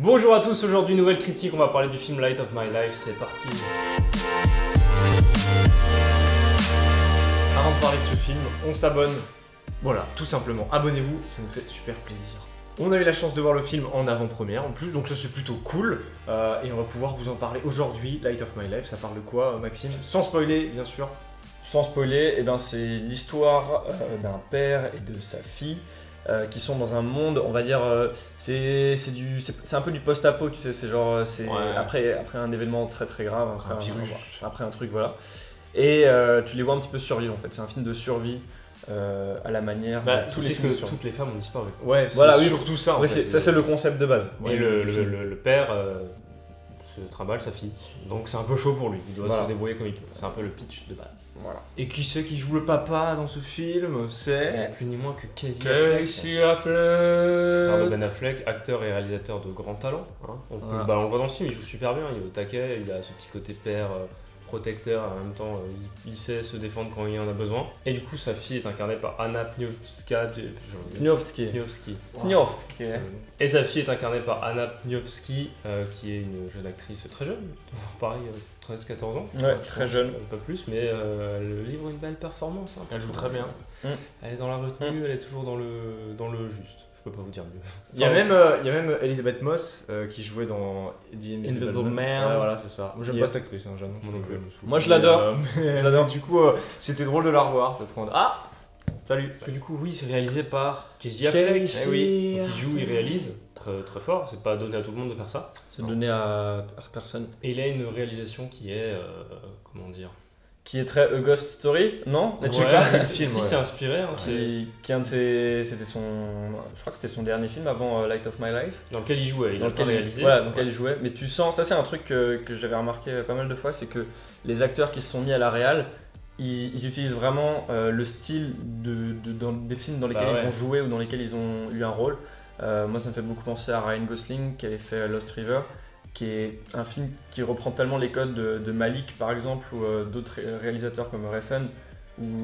Bonjour à tous, aujourd'hui nouvelle critique, on va parler du film Light of My Life, c'est parti. Avant de parler de ce film, on s'abonne. Voilà, tout simplement, abonnez-vous, ça nous fait super plaisir. On a eu la chance de voir le film en avant-première en plus, donc ça c'est plutôt cool. Et on va pouvoir vous en parler aujourd'hui. Light of My Life, ça parle de quoi, Maxime? Sans spoiler, bien sûr. Sans spoiler, c'est l'histoire d'un père et de sa fille qui sont dans un monde, on va dire, c'est un peu du post-apo, tu sais, c'est genre, après un événement très très grave, Un virus. après un truc, voilà. Et tu les vois un petit peu survivre en fait, c'est un film de survie à la manière de tous les films de survie. Toutes les femmes ont disparu. Ouais, c'est Voilà, oui, surtout ça. En Ouais, fait. ça c'est le concept de base. Et le père se trimballe sa fille, donc c'est un peu chaud pour lui, il doit se débrouiller comme il peut. C'est un peu le pitch de base. Voilà. Et qui c'est qui joue le papa dans ce film? C'est Plus ni moins que Casey Affleck. frère de Ben Affleck, acteur et réalisateur de grand talent. Hein. On le voit dans le film, il joue super bien, il est au taquet, il a ce petit côté père protecteur, en même temps il sait se défendre quand il en a besoin. Et du coup sa fille est incarnée par Anna Pniowski. Et sa fille est incarnée par Anna Pniowski, qui est une jeune actrice très jeune, pareil 13-14 ans. Ouais, très jeune. Pas plus, mais elle livre une belle performance. Hein. Elle joue très bien. Elle est dans la retenue, elle est toujours dans le juste. Je peux pas vous dire mieux. Il y a même Elizabeth Moss qui jouait dans The Invisible Man. Ouais, voilà, c'est ça. Moi, j'aime pas cette actrice, hein, j'annonce. Moi, je l'adore. J'adore. Du coup, c'était drôle de la revoir. Ah, salut. Parce que du coup, oui, c'est réalisé par Casey Affleck. Casey. Oui. Donc, il joue, il réalise. Très, très fort. C'est pas donné à tout le monde de faire ça. C'est donné à personne. Et il a une réalisation qui est. Comment dire, qui est très A Ghost Story, non? ouais, film, si, ouais. c'est inspiré. Hein, Qui est un de ses... C'était son... Je crois que c'était son dernier film avant Light of My Life. Dans lequel il jouait, il dans a pas lequel réalisé. Voilà, dans lequel il jouait. Mais tu sens... Ça, c'est un truc que j'avais remarqué pas mal de fois, c'est que les acteurs qui se sont mis à la réal, ils utilisent vraiment le style dans des films dans lesquels ils ont joué ou dans lesquels ils ont eu un rôle. Moi, ça me fait beaucoup penser à Ryan Gosling qui avait fait Lost River, qui est un film qui reprend tellement les codes de Malik par exemple ou d'autres réalisateurs comme Refn.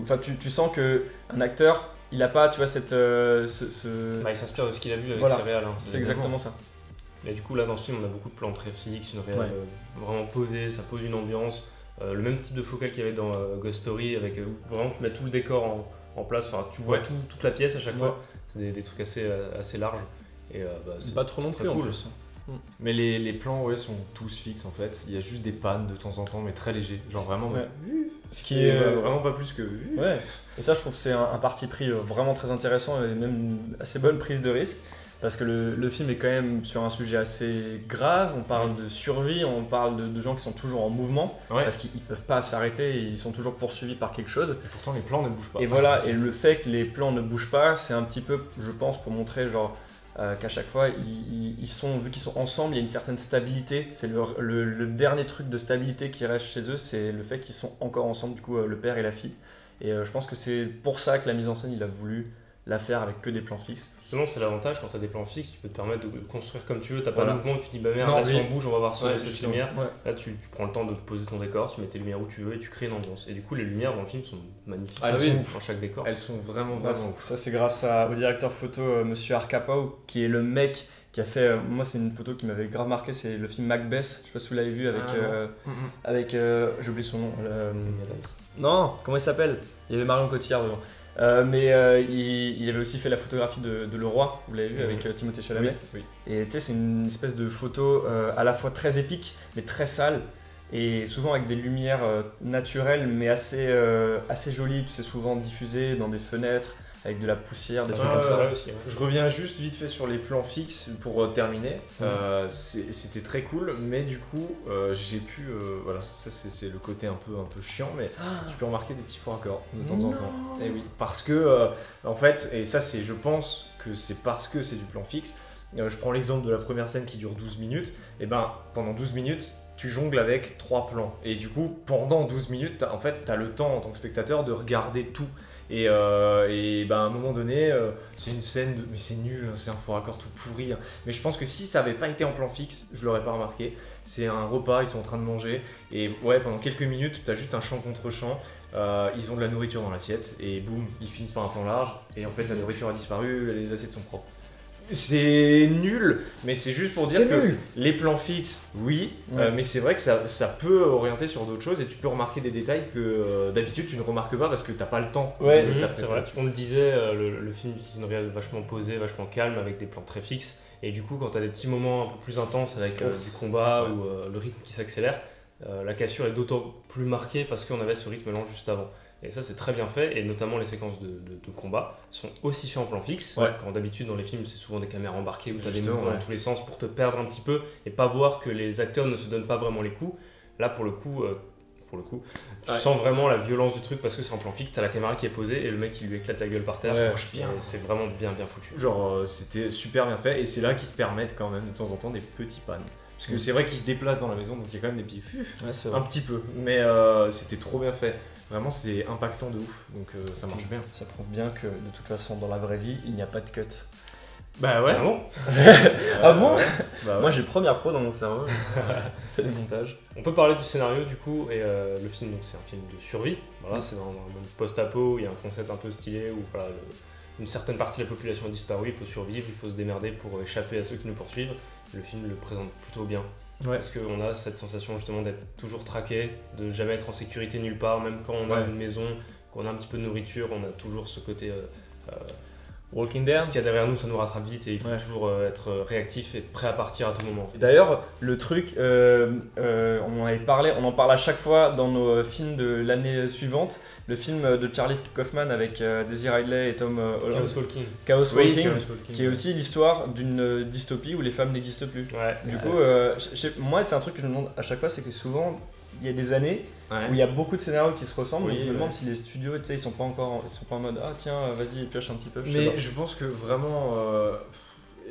Enfin, tu sens qu'un acteur, il n'a pas, tu vois, cette... il s'inspire de ce qu'il a vu avec ses réals. Hein, c'est exactement ça. Mais du coup, là dans ce film, on a beaucoup de plans très fixes, une réal vraiment posée, ça pose une ambiance. Le même type de focal qu'il y avait dans Ghost Story, avec vraiment tu mets tout le décor en place, enfin tu vois toute la pièce à chaque fois. C'est des trucs assez larges. Et c'est pas trop non plus cool. En plus. Mais les plans sont tous fixes en fait. Il y a juste des pannes de temps en temps, mais très légers. Genre vraiment. Ce qui est vraiment pas plus que. Ouais. Et ça, je trouve que c'est un parti pris vraiment très intéressant et même une assez bonne prise de risque. Parce que le film est quand même sur un sujet assez grave, on parle de survie, on parle de gens qui sont toujours en mouvement, parce qu'ils ne peuvent pas s'arrêter, ils sont toujours poursuivis par quelque chose. Et pourtant les plans ne bougent pas. Et voilà, et le fait que les plans ne bougent pas, c'est un petit peu, je pense, pour montrer genre qu'à chaque fois, vu qu'ils sont ensemble, il y a une certaine stabilité. C'est le dernier truc de stabilité qui reste chez eux, c'est le fait qu'ils sont encore ensemble, du coup, le père et la fille. Et je pense que c'est pour ça que la mise en scène, il a voulu la faire avec que des plans fixes. Justement, c'est l'avantage quand tu as des plans fixes, tu peux te permettre de construire comme tu veux, t'as pas de mouvement, tu te dis bah merde, là si on bouge, on va voir cette lumière. Là tu prends le temps de poser ton décor, tu mets tes lumières où tu veux et tu crées une ambiance. Et du coup, les lumières dans le film sont magnifiques. Dans chaque décor. Elles sont vraiment ça c'est grâce au directeur photo Monsieur Arcapao, qui est le mec qui a fait, moi c'est une photo qui m'avait grave marqué, c'est le film Macbeth, je sais pas si vous l'avez vu avec j'ai oublié son nom. Non, comment il s'appelle? Il y avait Marion Cotillard devant. Il avait aussi fait la photographie de Le Roi, vous l'avez vu avec Timothée Chalamet. Oui. Et tu sais, c'est une espèce de photo à la fois très épique mais très sale, et souvent avec des lumières naturelles mais assez jolies, tu sais, souvent diffusées dans des fenêtres avec de la poussière, des trucs comme ça. Aussi, Je reviens juste vite fait sur les plans fixes pour terminer. C'était très cool, mais du coup j'ai pu voilà, ça c'est le côté un peu chiant, mais je peux remarquer des petits faux raccords de temps en temps. Et oui, parce que en fait, et ça c'est, je pense que c'est parce que c'est du plan fixe. Je prends l'exemple de la première scène qui dure 12 minutes. Et ben pendant 12 minutes tu jongles avec 3 plans, et du coup pendant 12 minutes t'as le temps en tant que spectateur de regarder tout. Et à un moment donné, c'est une scène mais c'est nul, hein, c'est un faux raccord tout pourri. Hein. Mais je pense que si ça avait pas été en plan fixe, je l'aurais pas remarqué. C'est un repas, ils sont en train de manger, et pendant quelques minutes, t'as juste un champ contre champ. Ils ont de la nourriture dans l'assiette, et boum, ils finissent par un plan large, et en fait la nourriture a disparu, les assiettes sont propres. C'est nul, mais c'est juste pour dire C'est que nul. les plans fixes, oui, Ouais. mais c'est vrai que ça peut orienter sur d'autres choses et tu peux remarquer des détails que d'habitude tu ne remarques pas parce que t'as pas le temps. Ouais. de C'est t'apprêter vrai. là-dessus. On le disait, le film utilise une réelle vachement posée, vachement calme, avec des plans très fixes. Et du coup, quand tu as des petits moments un peu plus intenses avec du combat ou le rythme qui s'accélère, la cassure est d'autant plus marquée parce qu'on avait ce rythme-là juste avant. Et ça, c'est très bien fait, et notamment les séquences de combat sont aussi faites en plan fixe. Ouais. Quand d'habitude, dans les films, c'est souvent des caméras embarquées où tu as des Justement, mouvements ouais. dans tous les sens pour te perdre un petit peu et pas voir que les acteurs ne se donnent pas vraiment les coups. Là, pour le coup, tu Ouais. sens vraiment la violence du truc parce que c'est en plan fixe, t'as la caméra qui est posée et le mec qui lui éclate la gueule par terre. Ouais, Ça marche bien. C'est vraiment bien foutu. Genre, c'était super bien fait et c'est là qu'ils se permettent quand même de temps en temps des petits pannes. Parce que c'est vrai qu'ils se déplacent dans la maison donc il y a quand même des petits. Ouais, c'est Un vrai. petit peu, mais c'était trop bien fait. Vraiment, c'est impactant de ouf donc ça marche bien. Ça prouve bien que de toute façon, dans la vraie vie, il n'y a pas de cut. Bah ouais. Ah bon Ah bon Bah ouais. Moi, j'ai Premiere Pro dans mon cerveau. Fait des montages. On peut parler du scénario du coup, et le film, donc c'est un film de survie. Voilà, c'est dans un monde post-apo, il y a un concept un peu stylé où voilà, une certaine partie de la population a disparu, il faut survivre, il faut se démerder pour échapper à ceux qui nous poursuivent. Le film le présente plutôt bien. Ouais. Parce qu'on a cette sensation justement d'être toujours traqué, de jamais être en sécurité nulle part, même quand on a Ouais. une maison, qu'on a un petit peu de nourriture, on a toujours ce côté. Walking Dead. Ce qu'il y a derrière nous, ça nous rattrape vite et il faut Ouais. toujours être réactif et prêt à partir à tout moment. Et d'ailleurs, le truc, on en avait parlé, on en parle à chaque fois dans nos films de l'année suivante. Le film de Charlie Kaufman avec Daisy Ridley et Tom Holland, Chaos Walking. Chaos Oui, Walking, Chaos Walking. qui est aussi l'histoire d'une dystopie où les femmes n'existent plus. Ouais, Du exact. coup, moi, c'est un truc que je me demande à chaque fois, c'est que souvent, il y a des années Ouais. où il y a beaucoup de scénarios qui se ressemblent. Oui, donc je me ouais. demande si les studios, tu sais, ils sont pas en mode ah tiens, vas-y, pioche un petit peu. je sais Mais pas. je pense que vraiment,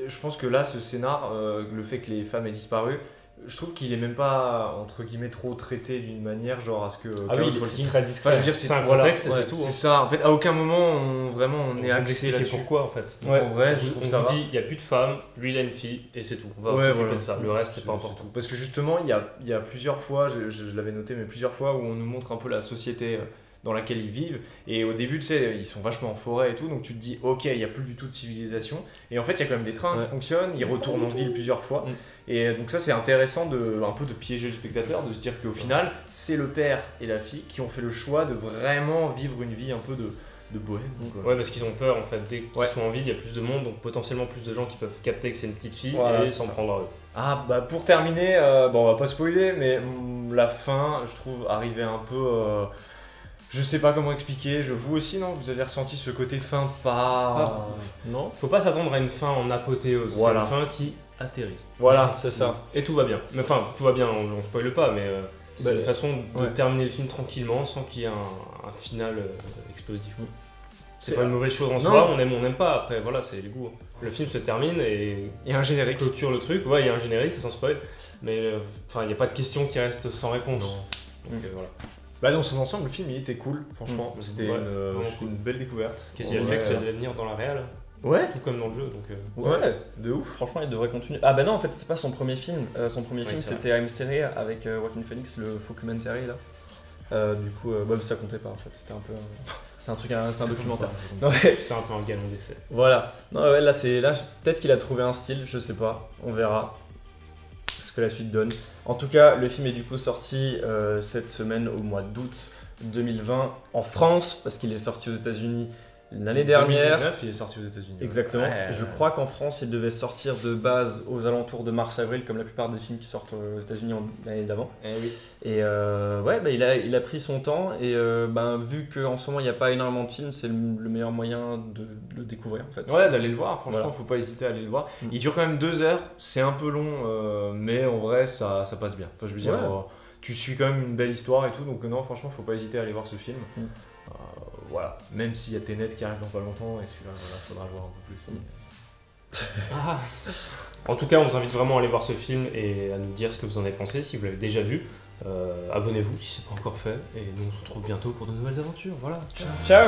je pense que là, ce scénar, le fait que les femmes aient disparu, je trouve qu'il est même pas entre guillemets trop traité d'une manière genre à ce que Ah oui, Chaos c'est Walking. très Enfin, discret. je veux dire, C'est un voilà, contexte et ouais, c'est tout, hein. C'est ça. En fait, à aucun moment, on On est va axé expliquer là-dessus. pourquoi en fait. Donc, en vrai, je on trouve vous ça va. dit, il n'y a plus de femmes, lui il a une fille et c'est tout. On va Ouais, s'occuper voilà. de ça. Le reste c'est pas C'est important. tout. Parce que justement, il y a plusieurs fois, je l'avais noté, mais plusieurs fois où on nous montre un peu la société dans laquelle ils vivent. Et au début, tu sais, ils sont vachement en forêt et tout, donc tu te dis, ok, il n'y a plus du tout de civilisation. Et en fait, il y a quand même des trains Ouais. qui fonctionnent, ils retournent en ville plusieurs fois. Et donc ça, c'est intéressant un peu de piéger le spectateur, de se dire qu'au final, c'est le père et la fille qui ont fait le choix de vraiment vivre une vie un peu de bohème. Donc, Ouais, parce qu'ils ont peur en fait. Dès qu'ils Ouais. sont en ville, il y a plus de monde, donc potentiellement plus de gens qui peuvent capter que c'est une petite fille Voilà, et c'est s'en ça. prendre à eux. Ah bah pour terminer, bon on va pas spoiler, mais la fin, je trouve arrivait un peu, je sais pas comment expliquer. Vous aussi non, vous avez ressenti ce côté fin pas, non? Faut pas s'attendre à une fin en apothéose. Voilà. C'est une fin qui atterrit. Voilà, C'est ça. Et tout va bien. Mais enfin, tout va bien, on spoile pas, mais c'est Bah, une façon de ouais. terminer le film tranquillement sans qu'il y ait un final explosif. C'est C'est- pas une mauvaise chose en Non. soi, on aime ou on n'aime pas, après voilà, c'est les goûts. Le film se termine et Il y a un générique. clôture le truc. Ouais, il y a un générique sans spoil, mais enfin, il n'y a pas de question qui reste sans réponse. Donc voilà. Bah dans son ensemble, le film il était cool, franchement. C'était Ouais, une, vraiment c'est cool. une belle découverte. Qu'est-ce qu'il y a Ouais. fait que de l'avenir dans la réal, Ouais. tout comme dans le jeu. Donc, Ouais, De ouf. franchement, il devrait continuer. Ah bah non, en fait, c'est pas son premier film. Son premier Oui, film, c'est c'était I'm Still Here avec Joaquin Phoenix, le documentary là. Du coup, bah, ça comptait pas en fait. C'était un peu, c'est un truc, c'est un documentaire. Ouais. C'était un peu un galon d'essai. Voilà. Non, ouais, là, peut-être qu'il a trouvé un style, je sais pas. On verra ce que la suite donne. En tout cas, le film est du coup sorti cette semaine au mois d'août 2020 en France parce qu'il est sorti aux États-Unis l'année dernière. 2019, il est sorti aux États-Unis. Exactement. Ouais. Je crois qu'en France, il devait sortir de base aux alentours de mars-avril, comme la plupart des films qui sortent aux États-Unis l'année d'avant. Eh oui. Et ouais, bah, il a pris son temps. Et ben, vu qu'en ce moment, il n'y a pas énormément de films, c'est le meilleur moyen de le découvrir en fait. Ouais, d'aller le voir, franchement, Voilà. faut pas hésiter à aller le voir. Mm. Il dure quand même 2 heures, c'est un peu long, mais en vrai, ça passe bien. Enfin, je veux dire, Ouais. tu suis quand même une belle histoire et tout, donc non, franchement, faut pas hésiter à aller voir ce film. Mm. Voilà, même s'il y a Tenet qui arrive dans pas longtemps, et celui-là, voilà, faudra le voir un peu plus. Ah. En tout cas, on vous invite vraiment à aller voir ce film et à nous dire ce que vous en avez pensé, si vous l'avez déjà vu. Abonnez-vous si c'est pas encore fait. Et nous, on se retrouve bientôt pour de nouvelles aventures. Voilà, ciao. Ciao.